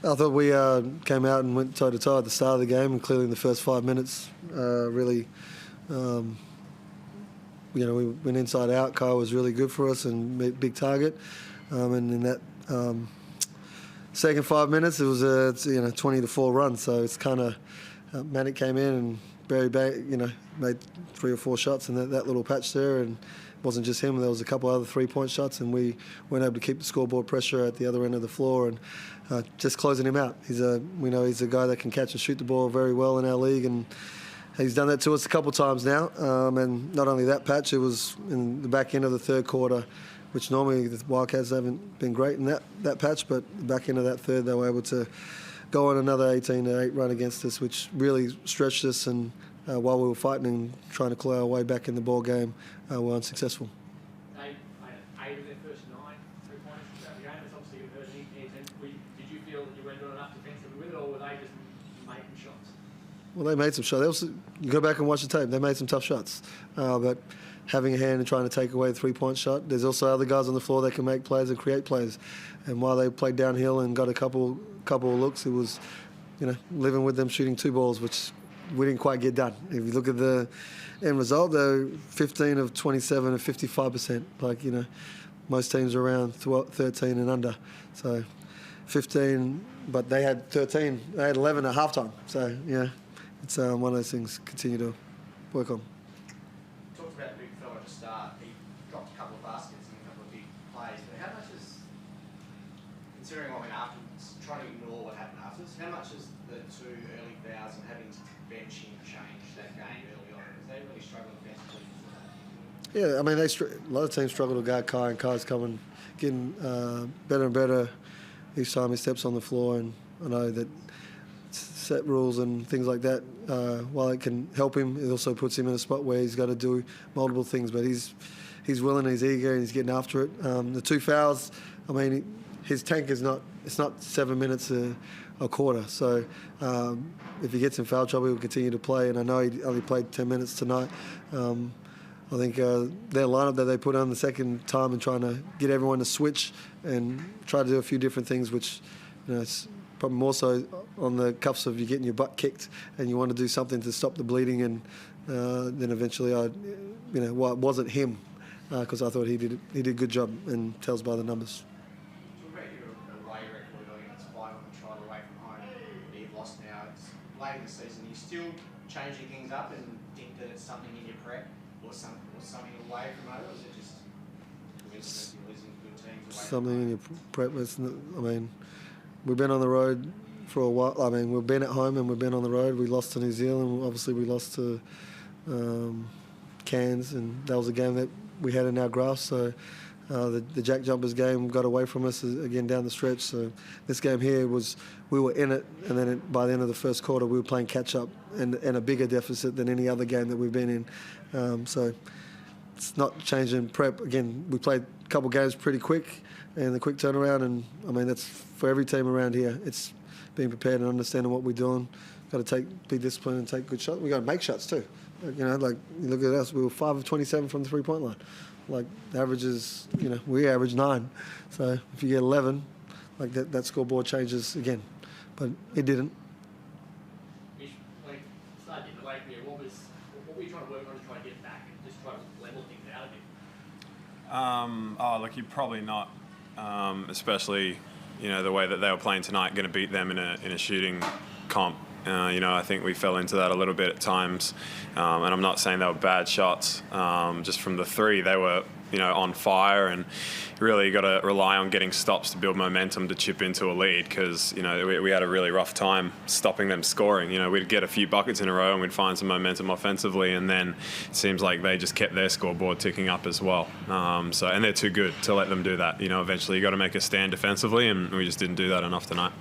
I thought we came out and went toe-to-toe at the start of the game, and clearly in the first 5 minutes, really, we went inside out. Kyle was really good for us and big target. And in that second 5 minutes, it was a 20-4 run. So it's kind of Manic came in and Barry made 3 or 4 shots in that little patch there, and it wasn't just him. There was a couple other 3-point shots, and we weren't able to keep the scoreboard pressure at the other end of the floor and just closing him out. We know he's a guy that can catch and shoot the ball very well in our league, and he's done that to us a couple of times now. And not only that patch, it was in the back end of the third quarter, which normally the Wildcats haven't been great in that patch, but the back end of that third, they were able to go on another 18-8 run against us, which really stretched us. And while we were fighting and trying to claw our way back in the ball game, we were unsuccessful. They made 8 of their first 9 3-pointers throughout the game. It's obviously a hurt knee. Did you feel that you weren't doing enough defensively with it, or were they just making shots? Well, they made some shots. You go back and watch the tape. They made some tough shots. But having a hand and trying to take away the 3-point shot, there's also other guys on the floor that can make plays and create plays. And while they played downhill and got a couple of looks, it was, living with them shooting 2 balls, which we didn't quite get done. If you look at the end result, though, 15 of 27 at 55%. Most teams are around 13 and under. So 15, but they had 13. They had 11 at halftime. So, it's one of those things continue to work on. You talked about the big fella to start. He dropped a couple of baskets and a couple of big plays. But how much is, considering what went after, trying to ignore what happened afterwards, how much is the 2 early fouls and having to bench him change that game early on? Because they really struggled defensively before that. Yeah, I mean, a lot of teams struggle to guard Kai, and Kai's getting better and better each time he steps on the floor. And I know that set rules and things like that, while it can help him, it also puts him in a spot where he's got to do multiple things. But he's willing, he's eager, and he's getting after it. The 2 fouls, I mean, his tank is it's not 7 minutes a quarter. So if he gets in foul trouble, he'll continue to play. And I know he only played 10 minutes tonight. I think their lineup that they put on the second time and trying to get everyone to switch and try to do a few different things, which it's probably more so on the cuffs of you getting your butt kicked and you want to do something to stop the bleeding. And then eventually it wasn't him, because I thought he did a good job, and tells by the numbers. Talk about your away record against 5 on the trial away from home that you've lost now. It's late in the season. Are you still changing things up and think that it's something in your prep or something away from home, or is it just coincidence you're losing good teams away something in your prep? We've been on the road for a while. I mean, we've been at home and we've been on the road. We lost to New Zealand. Obviously, we lost to Cairns, and that was a game that we had in our grasp. So the Jack Jumpers game got away from us again down the stretch. So this game here we were in it, and then by the end of the first quarter, we were playing catch-up and a bigger deficit than any other game that we've been in. So it's not changing prep. Again, we played a couple games pretty quick, and the quick turnaround, and I mean, that's for every team around here. It's being prepared and understanding what we're doing. Got to be disciplined and take good shots. We got to make shots too. You look at us. We were 5 of 27 from the 3-point line. The average is, we average 9. So if you get 11, that scoreboard changes again. But it didn't. Mitch, starting in the late there, what were you trying to work on to try to get back and just try to level things out a bit? Look, you're probably not, especially, the way that they were playing tonight, going to beat them in a shooting comp. I think we fell into that a little bit at times, and I'm not saying they were bad shots. Just from the 3, they were, on fire, and really got to rely on getting stops to build momentum to chip into a lead, because we had a really rough time stopping them scoring. We'd get a few buckets in a row and we'd find some momentum offensively, and then it seems like they just kept their scoreboard ticking up as well. And they're too good to let them do that. Eventually you got to make a stand defensively, and we just didn't do that enough tonight.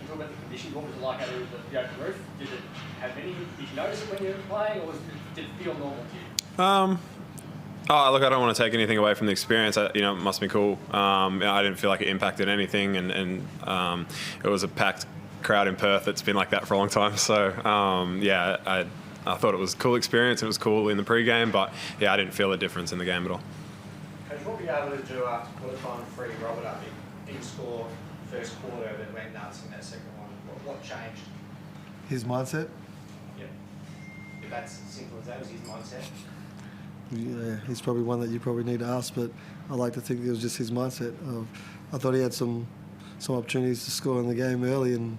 Talk about the conditions. What was it like out there with the open roof? Did it have any? Did you notice it when you were playing, or did it feel normal to you? Look, I don't want to take anything away from the experience. It must be cool. I didn't feel like it impacted anything, and it was a packed crowd in Perth. It's been like that for a long time. So I thought it was a cool experience. It was cool in the pre-game, but I didn't feel a difference in the game at all. Coach, what were you able to do after quarter time, free Robert up? He didn't score first quarter that went nuts in that second one? What changed? His mindset. Yep. If that's as simple as that was his mindset. Yeah, he's probably one that you probably need to ask, but I like to think it was just his mindset. I thought he had some opportunities to score in the game early, and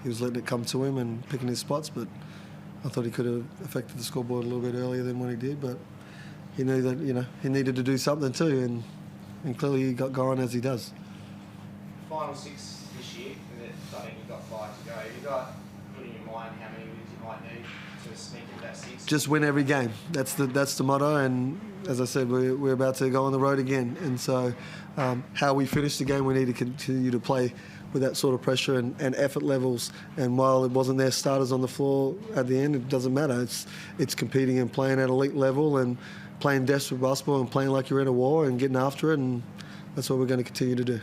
he was letting it come to him and picking his spots. But I thought he could have affected the scoreboard a little bit earlier than when he did. But he knew that he needed to do something too, and clearly he got going as he does. Final 6 this year, and I think you've got 5 to go. Have you got put in your mind how many wins you might need to sneak into that 6? Just win every game. That's the motto. And as I said, we're about to go on the road again. And so, how we finish the game, we need to continue to play with that sort of pressure and effort levels. And while it wasn't their starters on the floor at the end, it doesn't matter. It's competing and playing at elite level and playing desperate basketball and playing like you're in a war and getting after it. And that's what we're going to continue to do.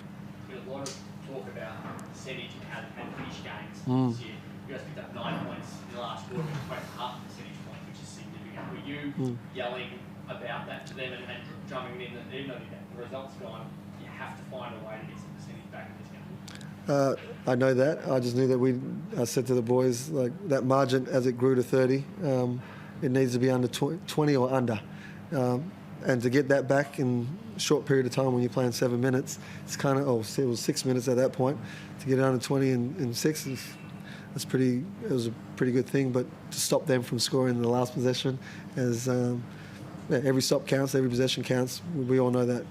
A lot of talk about percentage and how to finish games this year. You guys picked up 9 points in the last quarter, which is quite half a percentage point, which is significant. Were you yelling about that to them and drumming in that even though the result's gone, you have to find a way to get some percentage back in this game? I know that. I just knew that I said to the boys, like, that margin as it grew to 30, it needs to be under 20 or under. And to get that back in a short period of time when you're playing 7 minutes, it's kind of, it was 6 minutes at that point. To get it under 20 in 6 it was a pretty good thing. But to stop them from scoring in the last possession, every stop counts, every possession counts. We all know that.